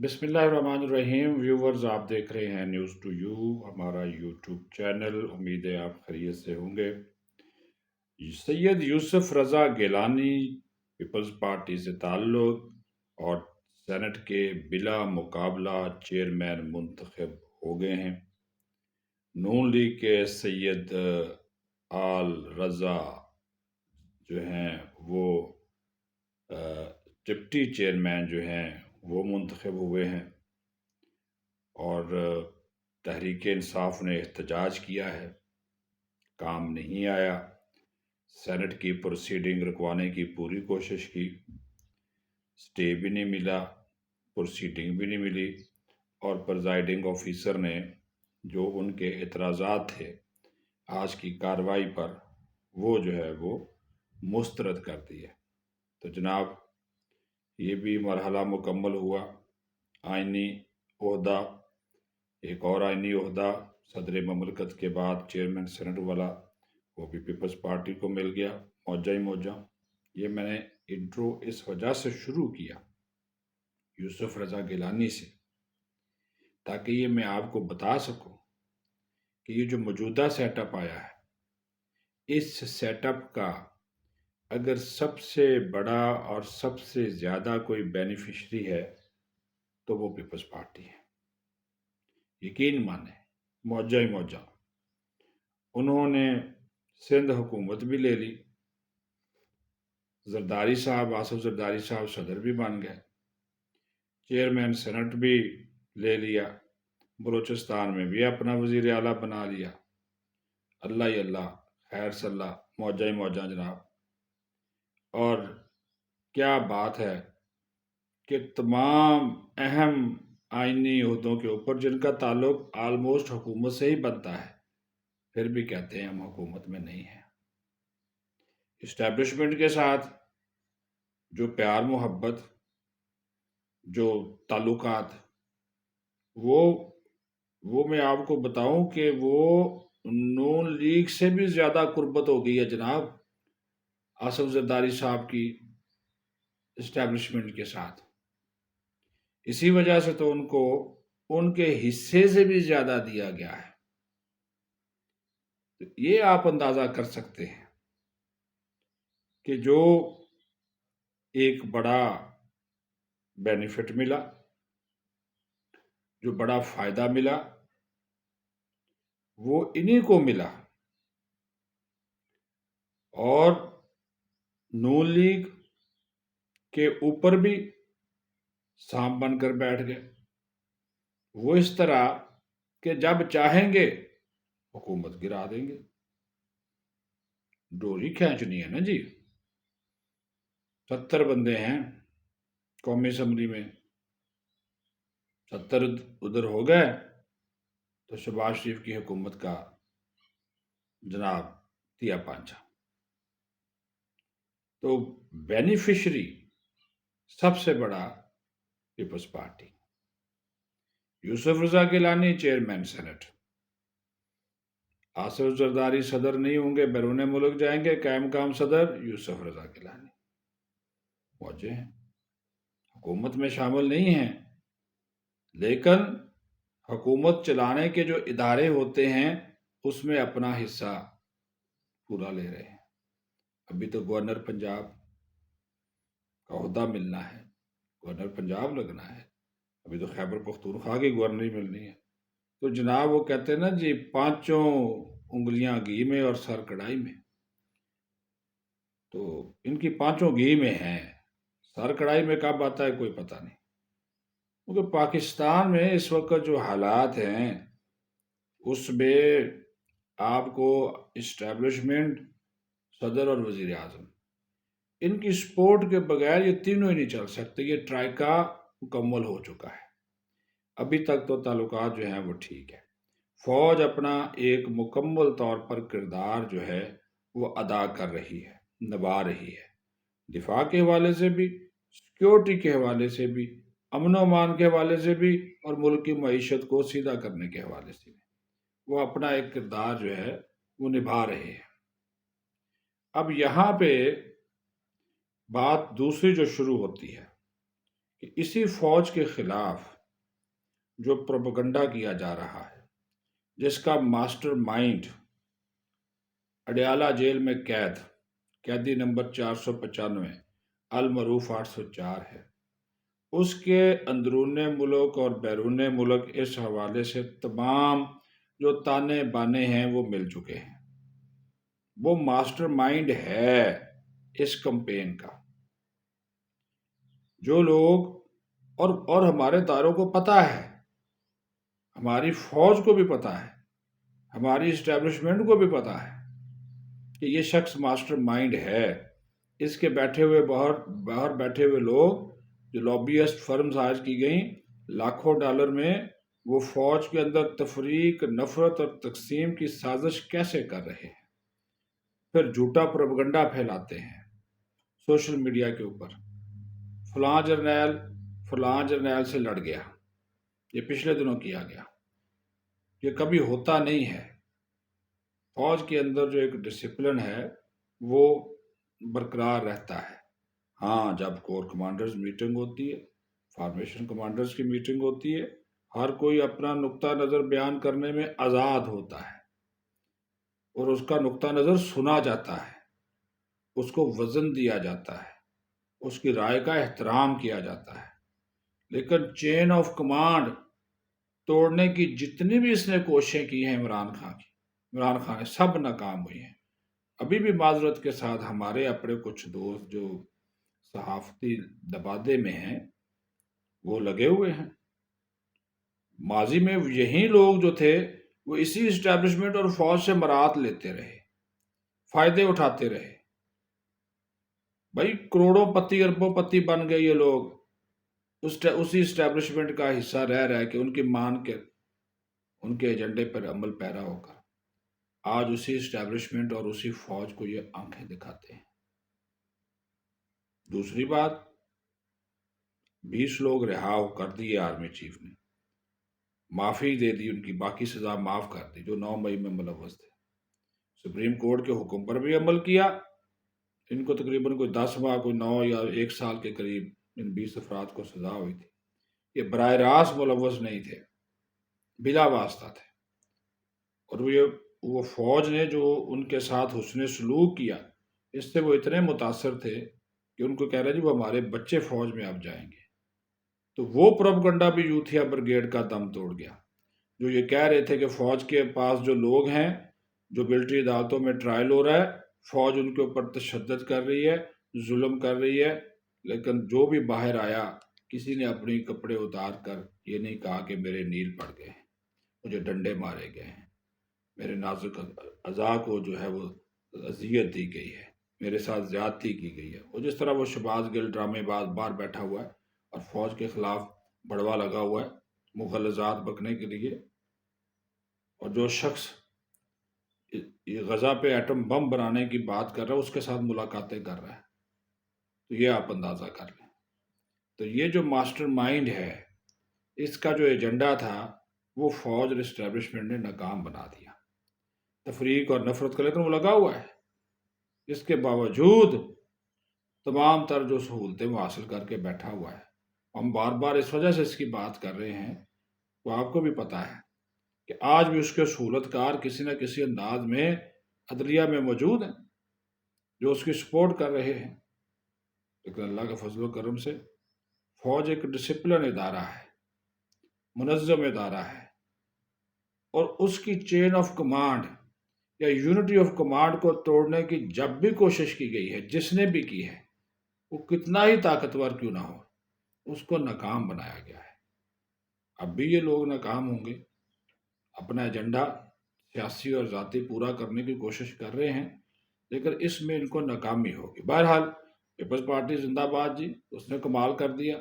بسم اللہ الرحمن الرحیم ویورز، آپ دیکھ رہے ہیں نیوز ٹو یو، ہمارا یوٹیوب چینل۔ امید ہے آپ خیریت سے ہوں گے۔ سید یوسف رضا گیلانی پیپلز پارٹی سے تعلق اور سینٹ کے بلا مقابلہ چیئرمین منتخب ہو گئے ہیں۔ نون لیگ کے سید آل رضا جو ہیں وہ ڈپٹی چیئرمین جو ہیں وہ منتخب ہوئے ہیں، اور تحریک انصاف نے احتجاج کیا ہے، کام نہیں آیا۔ سینٹ کی پروسیڈنگ رکوانے کی پوری کوشش کی، سٹے بھی نہیں ملا، پروسیڈنگ بھی نہیں ملی، اور پریزائڈنگ آفیسر نے جو ان کے اعتراضات تھے آج کی کارروائی پر، وہ جو ہے وہ مسترد کر دیے۔ تو جناب، یہ بھی مرحلہ مکمل ہوا۔ آئینی عہدہ، ایک اور آئینی عہدہ صدر مملکت کے بعد چیئرمین سینٹ والا، وہ بھی پیپلز پارٹی کو مل گیا۔ موجہ ہی موجہ۔ یہ میں نے انٹرو اس وجہ سے شروع کیا یوسف رضا گیلانی سے، تاکہ یہ میں آپ کو بتا سکوں کہ یہ جو موجودہ سیٹ اپ آیا ہے، اس سیٹ اپ کا اگر سب سے بڑا اور سب سے زیادہ کوئی بینیفیشری ہے تو وہ پیپلز پارٹی ہے۔ یقین مانیں، موجہ ہی موجہ۔ انہوں نے سندھ حکومت بھی لے لی، زرداری صاحب، آصف زرداری صاحب صدر بھی بن گئے، چیئرمین سینٹ بھی لے لیا، بلوچستان میں بھی اپنا وزیر اعلیٰ بنا لیا۔ اللہ ہی اللہ، خیر صلی اللہ، موجہ ہی موجہ جناب۔ اور کیا بات ہے کہ تمام اہم آئینی عہدوں کے اوپر جن کا تعلق آلموسٹ حکومت سے ہی بنتا ہے، پھر بھی کہتے ہیں ہم حکومت میں نہیں ہیں۔ اسٹیبلشمنٹ کے ساتھ جو پیار محبت، جو تعلقات، وہ میں آپ کو بتاؤں کہ وہ نون لیگ سے بھی زیادہ قربت ہو گئی ہے جناب، آصف زرداری صاحب کی اسٹیبلشمنٹ کے ساتھ۔ اسی وجہ سے تو ان کو ان کے حصے سے بھی زیادہ دیا گیا ہے۔ یہ آپ اندازہ کر سکتے ہیں کہ جو ایک بڑا بینیفٹ ملا، جو بڑا فائدہ ملا، وہ انہی کو ملا، اور نون لیگ کے اوپر بھی سانپ بن کر بیٹھ گئے۔ وہ اس طرح کہ جب چاہیں گے حکومت گرا دیں گے۔ ڈوری کھینچنی ہے نا جی۔ 70 بندے ہیں قومی اسمبلی میں، 70 ادھر ہو گئے تو شہباز شریف کی حکومت کا جناب تیا پانچا۔ تو بینیفیشری سب سے بڑا پیپلز پارٹی، یوسف رضا گیلانی چیئرمین سینٹ، آصف زرداری صدر نہیں ہوں گے، بیرون ملک جائیں گے، قائم مقام صدر یوسف رضا گیلانی موجے ہیں، حکومت میں شامل نہیں ہیں، لیکن حکومت چلانے کے جو ادارے ہوتے ہیں اس میں اپنا حصہ پورا لے رہے ہیں۔ ابھی تو گورنر پنجاب کا عہدہ ملنا ہے، گورنر پنجاب لگنا ہے، ابھی تو خیبر پختونخوا کی گورنری ملنی ہے۔ تو جناب وہ کہتے ہیں نا جی، 5 انگلیاں گھی میں اور سر کڑھائی میں۔ تو ان کی 5 گھی میں ہیں، سر کڑھائی میں کب آتا ہے کوئی پتہ نہیں۔ کیونکہ پاکستان میں اس وقت جو حالات ہیں اس میں آپ کو اسٹیبلشمنٹ، صدر اور وزیر اعظم، ان کی سپورٹ کے بغیر یہ تینوں ہی نہیں چل سکتے۔ یہ ٹرائکا مکمل ہو چکا ہے۔ ابھی تک تو تعلقات جو ہیں وہ ٹھیک ہے، فوج اپنا ایک مکمل طور پر کردار جو ہے وہ ادا کر رہی ہے، نبھا رہی ہے، دفاع کے حوالے سے بھی، سیکیورٹی کے حوالے سے بھی، امن و امان کے حوالے سے بھی، اور ملک کی معیشت کو سیدھا کرنے کے حوالے سے بھی وہ اپنا ایک کردار جو ہے وہ نبھا رہے ہیں۔ اب یہاں پہ بات دوسری جو شروع ہوتی ہے کہ اسی فوج کے خلاف جو پروپیگنڈا کیا جا رہا ہے، جس کا ماسٹر مائنڈ اڈیالہ جیل میں قیدی نمبر 495 المعروف 804 ہے، اس کے اندرون ملک اور بیرون ملک اس حوالے سے تمام جو تانے بانے ہیں وہ مل چکے ہیں۔ وہ ماسٹر مائنڈ ہے اس کمپین کا۔ جو لوگ اور ہمارے داروں کو پتہ ہے، ہماری فوج کو بھی پتہ ہے، ہماری اسٹیبلشمنٹ کو بھی پتہ ہے کہ یہ شخص ماسٹر مائنڈ ہے۔ اس کے باہر بیٹھے ہوئے لوگ جو لابیسٹ فرمز ہائر کی گئیں، لاکھوں ڈالر میں وہ فوج کے اندر تفریق، نفرت اور تقسیم کی سازش کیسے کر رہے ہیں، پھر جھوٹا پروپیگنڈا پھیلاتے ہیں سوشل میڈیا کے اوپر۔ فلاں جرنیل سے لڑ گیا، یہ پچھلے دنوں کیا گیا۔ یہ کبھی ہوتا نہیں ہے۔ فوج کے اندر جو ایک ڈسپلن ہے وہ برقرار رہتا ہے۔ ہاں، جب کور کمانڈرز میٹنگ ہوتی ہے، فارمیشن کمانڈرز کی میٹنگ ہوتی ہے، ہر کوئی اپنا نقطہ نظر بیان کرنے میں آزاد ہوتا ہے اور اس کا نقطہ نظر سنا جاتا ہے، اس کو وزن دیا جاتا ہے، اس کی رائے کا احترام کیا جاتا ہے۔ لیکن چین آف کمانڈ توڑنے کی جتنی بھی اس نے کوششیں کی ہیں عمران خان نے سب ناکام ہوئی ہیں۔ ابھی بھی معذرت کے ساتھ ہمارے اپنے کچھ دوست جو صحافتی دبادے میں ہیں وہ لگے ہوئے ہیں۔ ماضی میں یہی لوگ جو تھے وہ اسی اسٹیبلشمنٹ اور فوج سے مراد لیتے رہے، فائدے اٹھاتے رہے۔ بھائی کروڑوں پتی اربوں پتی بن گئے یہ لوگ اسی اسٹیبلشمنٹ کا حصہ رہ کے ان کی مان کے ان کے ایجنڈے پر عمل پیرا ہو کر آج اسی اسٹیبلشمنٹ اور اسی فوج کو یہ آنکھیں دکھاتے ہیں۔ دوسری بات، 20 لوگ رہا کر دیے آرمی چیف نے، معافی دے دی، ان کی باقی سزا معاف کر دی جو 9 مئی میں ملوث تھے۔ سپریم کورٹ کے حکم پر بھی عمل کیا۔ ان کو تقریباً کوئی 10 ماہ، کوئی 9 یا 1 سال کے قریب ان 20 افراد کو سزا ہوئی تھی۔ یہ براہ راست ملوث نہیں تھے، بلا واسطہ تھے، اور وہ فوج نے جو ان کے ساتھ حسن سلوک کیا اس سے وہ اتنے متاثر تھے کہ ان کو کہہ رہے جی وہ ہمارے بچے فوج میں اب جائیں گے۔ تو وہ پروپیگنڈا بھی یوتھیا بریگیڈ کا دم توڑ گیا، جو یہ کہہ رہے تھے کہ فوج کے پاس جو لوگ ہیں جو ملٹری عدالتوں میں ٹرائل ہو رہا ہے، فوج ان کے اوپر تشدد کر رہی ہے، ظلم کر رہی ہے، لیکن جو بھی باہر آیا کسی نے اپنی کپڑے اتار کر یہ نہیں کہا کہ میرے نیل پڑ گئے ہیں، مجھے ڈنڈے مارے گئے ہیں، میرے نازک اعضاء کو جو ہے وہ اذیت دی گئی ہے، میرے ساتھ زیادتی کی گئی ہے۔ اور جس طرح وہ شہباز گل ڈرامے باز باہر بیٹھا ہوا ہے اور فوج کے خلاف بڑوا لگا ہوا ہے مغالطات بکنے کے لیے، اور جو شخص غزہ پہ ایٹم بم بنانے کی بات کر رہا ہے اس کے ساتھ ملاقاتیں کر رہا ہے، تو یہ آپ اندازہ کر لیں۔ تو یہ جو ماسٹر مائنڈ ہے، اس کا جو ایجنڈا تھا وہ فوج اور اسٹیبلشمنٹ نے ناکام بنا دیا، تفریق اور نفرت کا، لیکن وہ لگا ہوا ہے۔ اس کے باوجود تمام تر جو سہولتیں وہ حاصل کر کے بیٹھا ہوا ہے۔ ہم بار بار اس وجہ سے اس کی بات کر رہے ہیں، وہ آپ کو بھی پتا ہے کہ آج بھی اس کے سہولت کار کسی نہ کسی انداز میں عدلیہ میں موجود ہیں جو اس کی سپورٹ کر رہے ہیں، لیکن اللہ کے فضل و کرم سے فوج ایک ڈسپلن ادارہ ہے، منظم ادارہ ہے، اور اس کی چین آف کمانڈ یا یونٹی آف کمانڈ کو توڑنے کی جب بھی کوشش کی گئی ہے، جس نے بھی کی ہے، وہ کتنا ہی طاقتور کیوں نہ ہو، اس کو ناکام بنایا گیا ہے۔ اب بھی یہ لوگ ناکام ہوں گے، اپنا ایجنڈا سیاسی اور ذاتی پورا کرنے کی کوشش کر رہے ہیں، لیکن اس میں ان کو ناکامی ہوگی۔ بہرحال پیپلز پارٹی زندہ باد جی، اس نے کمال کر دیا۔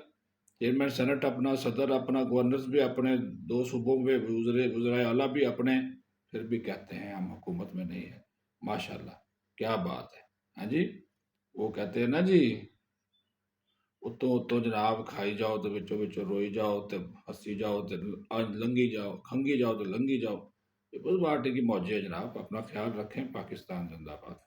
چیئرمین سینٹ اپنا، صدر اپنا، گورنرز بھی اپنے، 2 صوبوں میں وزرائے اعلیٰ بھی اپنے، پھر بھی کہتے ہیں ہم حکومت میں نہیں ہیں۔ ماشاءاللہ، کیا بات ہے۔ ہاں جی، وہ کہتے ہیں نا جی، اتوں جناب کھائی جاؤ تو بچوں روئی جاؤ تو ہنسی جاؤ تو لنگی جاؤ، کھنگی جاؤ تو لنگی جاؤ۔ پیپلز پارٹی کی موجی ہے جناب، اپنا خیال رکھیں۔ پاکستان زندہ باد۔